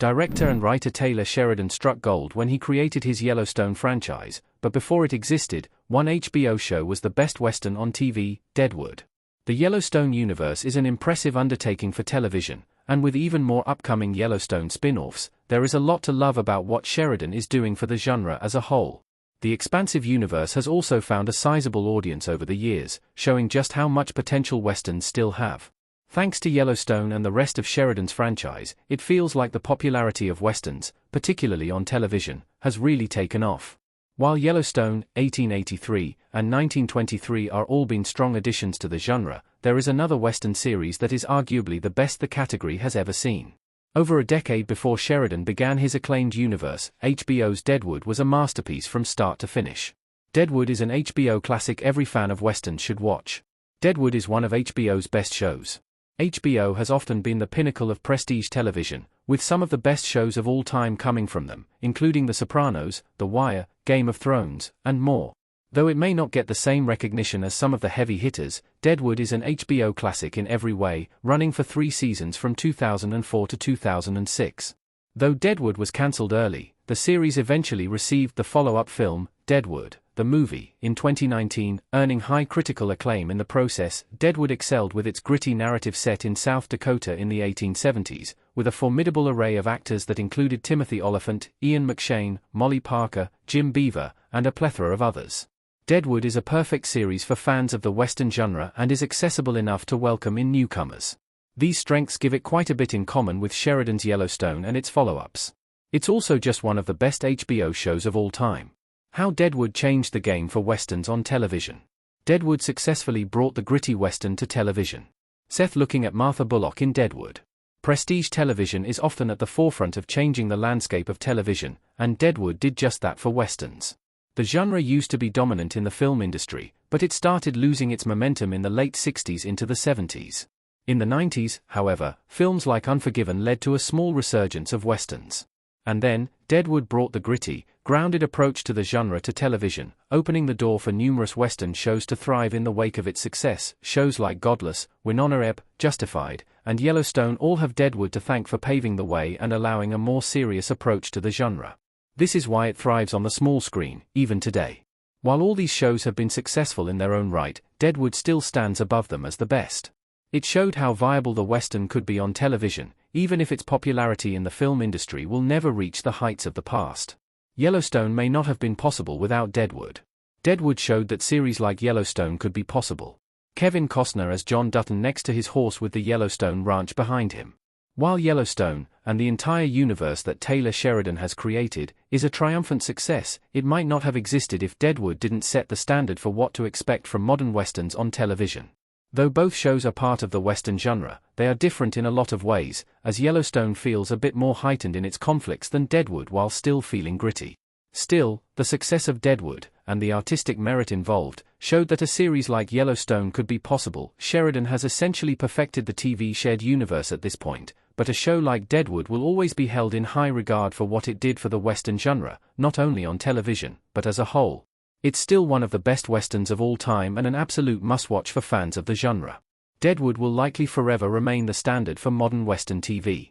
Director and writer Taylor Sheridan struck gold when he created his Yellowstone franchise, but before it existed, one HBO show was the best Western on TV, Deadwood. The Yellowstone universe is an impressive undertaking for television, and with even more upcoming Yellowstone spin-offs, there is a lot to love about what Sheridan is doing for the genre as a whole. The expansive universe has also found a sizable audience over the years, showing just how much potential Westerns still have. Thanks to Yellowstone and the rest of Sheridan's franchise, it feels like the popularity of Westerns, particularly on television, has really taken off. While Yellowstone, 1883, and 1923 are all been strong additions to the genre, there is another Western series that is arguably the best the category has ever seen. Over a decade before Sheridan began his acclaimed universe, HBO's Deadwood was a masterpiece from start to finish. Deadwood is an HBO classic every fan of Westerns should watch. Deadwood is one of HBO's best shows. HBO has often been the pinnacle of prestige television, with some of the best shows of all time coming from them, including The Sopranos, The Wire, Game of Thrones, and more. Though it may not get the same recognition as some of the heavy hitters, Deadwood is an HBO classic in every way, running for 3 seasons from 2004 to 2006. Though Deadwood was cancelled early, the series eventually received the follow-up film, Deadwood, the movie, in 2019, earning high critical acclaim in the process. Deadwood excelled with its gritty narrative set in South Dakota in the 1870s, with a formidable array of actors that included Timothy Olyphant, Ian McShane, Molly Parker, Jim Beaver, and a plethora of others. Deadwood is a perfect series for fans of the Western genre and is accessible enough to welcome in newcomers. These strengths give it quite a bit in common with Sheridan's Yellowstone and its follow-ups. It's also just one of the best HBO shows of all time. How Deadwood changed the game for Westerns on television. Deadwood successfully brought the gritty Western to television. Seth looking at Martha Bullock in Deadwood. Prestige television is often at the forefront of changing the landscape of television, and Deadwood did just that for Westerns. The genre used to be dominant in the film industry, but it started losing its momentum in the late 60s into the 70s. In the 90s, however, films like Unforgiven led to a small resurgence of Westerns. And then, Deadwood brought the gritty, grounded approach to the genre to television, opening the door for numerous Western shows to thrive in the wake of its success. Shows like Godless, Winona Earp, Justified, and Yellowstone all have Deadwood to thank for paving the way and allowing a more serious approach to the genre. This is why it thrives on the small screen, even today. While all these shows have been successful in their own right, Deadwood still stands above them as the best. It showed how viable the Western could be on television, even if its popularity in the film industry will never reach the heights of the past. Yellowstone may not have been possible without Deadwood. Deadwood showed that series like Yellowstone could be possible. Kevin Costner as John Dutton next to his horse with the Yellowstone Ranch behind him. While Yellowstone, and the entire universe that Taylor Sheridan has created, is a triumphant success, it might not have existed if Deadwood didn't set the standard for what to expect from modern Westerns on television. Though both shows are part of the Western genre, they are different in a lot of ways, as Yellowstone feels a bit more heightened in its conflicts than Deadwood while still feeling gritty. Still, the success of Deadwood, and the artistic merit involved, showed that a series like Yellowstone could be possible. Sheridan has essentially perfected the TV shared universe at this point, but a show like Deadwood will always be held in high regard for what it did for the Western genre, not only on television, but as a whole. It's still one of the best Westerns of all time and an absolute must-watch for fans of the genre. Deadwood will likely forever remain the standard for modern Western TV.